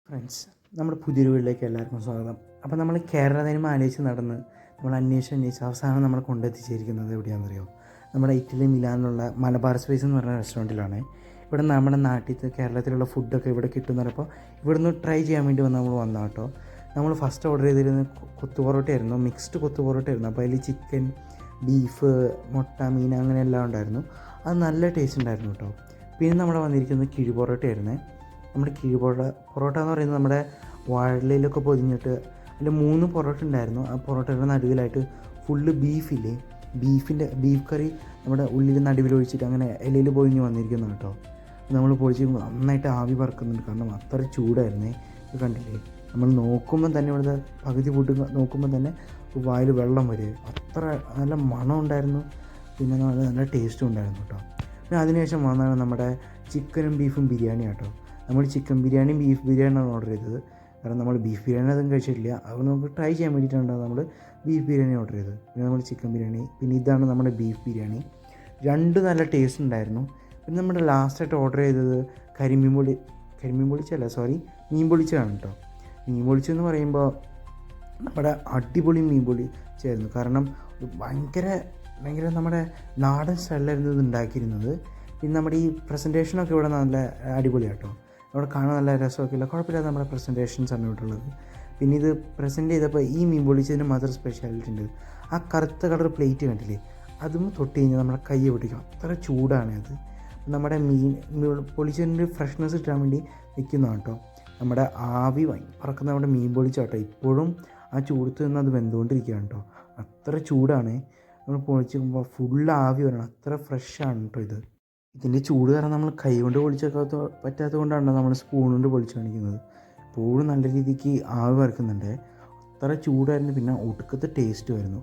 Friends, നമ്മുടെ പുതിയൊരു വീട്ടിലേക്ക് എല്ലാവർക്കും സ്വാഗതം. അപ്പോൾ നമ്മൾ കേരള തനിമ ആലോചിച്ച് നടന്ന് നമ്മൾ അന്വേഷിച്ച് അവസാനം നമ്മൾ കൊണ്ടെത്തിച്ചിരിക്കുന്നത് എവിടെയാണെന്നറിയോ? നമ്മുടെ ഇറ്റലി മിലാനിലുള്ള മലബാർ സ്പേസ് എന്ന് പറഞ്ഞ റെസ്റ്റോറൻറ്റിലാണ്. ഇവിടെ നമ്മുടെ നാട്ടിൽ കേരളത്തിലുള്ള ഫുഡൊക്കെ ഇവിടെ കിട്ടുമെന്ന് പറഞ്ഞപ്പോൾ ഇവിടെ നിന്ന് ട്രൈ ചെയ്യാൻ വേണ്ടി നമ്മൾ വന്ന കേട്ടോ. നമ്മൾ ഫസ്റ്റ് ഓർഡർ ചെയ്തിരുന്നത് കൊത്തു പൊറോട്ടയായിരുന്നു, മിക്സ്ഡ് കൊത്തു പൊറോട്ടയായിരുന്നു. അപ്പോൾ അതിൽ ചിക്കൻ, ബീഫ്, മുട്ട, മീൻ അങ്ങനെ എല്ലാം ഉണ്ടായിരുന്നു. അത് നല്ല ടേസ്റ്റ് ഉണ്ടായിരുന്നു കേട്ടോ. പിന്നെ നമ്മൾ വന്നിരിക്കുന്നത് കിഴി പൊറോട്ടയായിരുന്നേ. നമ്മുടെ കിഴി പൊറോട്ട എന്ന് പറയുന്നത് നമ്മുടെ വാഴയിലൊക്കെ പൊതിഞ്ഞിട്ട് അതിൽ 3 പൊറോട്ട ഉണ്ടായിരുന്നു. ആ പൊറോട്ടയുടെ നടുവിലായിട്ട് ഫുള്ള് ബീഫ് കറി നമ്മുടെ ഉള്ളിൽ നടുവിലൊഴിച്ചിട്ട് അങ്ങനെ ഇലയിൽ പൊതിഞ്ഞ് വന്നിരിക്കുന്നു കേട്ടോ. നമ്മൾ പൊളിച്ച് നന്നായിട്ട് ആവി പറക്കുന്നുണ്ട്, കാരണം അത്ര ചൂടായിരുന്നേ. ഇത് കണ്ടില്ലേ, നമ്മൾ നോക്കുമ്പം തന്നെ ഇവിടുത്തെ പകുതി ഫുഡ് നോക്കുമ്പോൾ തന്നെ വായിൽ വെള്ളം വരും, അത്ര നല്ല മണം ഉണ്ടായിരുന്നു. പിന്നെ നല്ല ടേസ്റ്റും ഉണ്ടായിരുന്നു കേട്ടോ. പിന്നെ അതിനുശേഷം വന്നതാണ് നമ്മുടെ ചിക്കനും ബീഫും ബിരിയാണി കേട്ടോ. നമ്മൾ ചിക്കൻ ബിരിയാണിയും ബീഫ് ബിരിയാണിയാണ് ഓർഡർ ചെയ്തത്. കാരണം നമ്മൾ ബീഫ് ബിരിയാണി അതും കഴിച്ചിട്ടില്ല, അത് നമുക്ക് ട്രൈ ചെയ്യാൻ വേണ്ടിയിട്ടാണ് നമ്മൾ ബീഫ് ബിരിയാണി ഓർഡർ ചെയ്തത്. പിന്നെ നമ്മൾ ചിക്കൻ ബിരിയാണി, പിന്നെ ഇതാണ് നമ്മുടെ ബീഫ് ബിരിയാണി. രണ്ട് നല്ല ടേസ്റ്റ് ഉണ്ടായിരുന്നു. പിന്നെ നമ്മുടെ ലാസ്റ്റായിട്ട് ഓർഡർ ചെയ്തത് മീൻ പൊളിച്ചതാണ് കേട്ടോ. മീൻ പൊളിച്ചെന്ന് പറയുമ്പോൾ നമ്മുടെ അടിപൊളി മീൻ പൊളിച്ചായിരുന്നു. കാരണം ഭയങ്കര നമ്മുടെ നാടൻ സ്റ്റൈലിലായിരുന്നു ഇത് ഉണ്ടാക്കിയിരുന്നത്. പിന്നെ നമ്മുടെ ഈ പ്രസൻറ്റേഷനൊക്കെ ഇവിടെ നല്ല അടിപൊളിയാട്ടോ. അവിടെ കാണാൻ നല്ല രസമൊക്കെ ഇല്ല, കുഴപ്പമില്ലാതെ നമ്മുടെ പ്രസൻറ്റേഷൻസാണ് ഇവിടെയുള്ളത്. പിന്നെ ഇത് പ്രസൻറ്റ് ചെയ്തപ്പോൾ ഈ മീൻ പൊളിച്ചതിന് മാത്രം സ്പെഷ്യാലിറ്റി ഉണ്ട്. ആ കറുത്ത കളർ പ്ലേറ്റ് കണ്ടില്ലേ, അതും തൊട്ട് കഴിഞ്ഞാൽ നമ്മുടെ കൈ പൊട്ടിക്കും, അത്ര ചൂടാണ് അത്. നമ്മുടെ മീൻ പൊളിച്ചതിൻ്റെ ഫ്രഷ്നെസ് കിട്ടാൻ വേണ്ടി നിൽക്കുന്നതാണ് കേട്ടോ. നമ്മുടെ ആവി പറക്കുന്ന നമ്മുടെ മീൻ പൊളിച്ചാട്ടോ. ഇപ്പോഴും ആ ചൂടത്ത് നിന്ന് അത് വെന്തുകൊണ്ടിരിക്കുകയാണ് കേട്ടോ. അത്ര ചൂടാണ്. നമ്മൾ പൊളിച്ചുമ്പോൾ ഫുള്ള് ആവി വരണം, അത്ര ഫ്രഷാണ് കേട്ടോ ഇത്. ഇതിൻ്റെ ചൂട് കാരണം നമ്മൾ കൈ കൊണ്ട് പൊളിച്ചൊക്കെ പറ്റാത്തത് കൊണ്ടാണ് നമ്മൾ സ്പൂൺ കൊണ്ട് പൊളിച്ച് കാണിക്കുന്നത്. എപ്പോഴും നല്ല രീതിക്ക് ആവി വറക്കുന്നുണ്ട്, അത്ര ചൂടായിരുന്നു. പിന്നെ ഒടുക്കത്തെ ടേസ്റ്റ് വരുന്നു.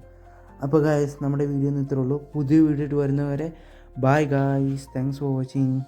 അപ്പോൾ ഗായ്സ്, നമ്മുടെ വീഡിയോ ഇത്രേ ഉള്ളൂ. പുതിയ വീഡിയോ ആയിട്ട് വരുന്നവരെ bye guys, thanks for watching.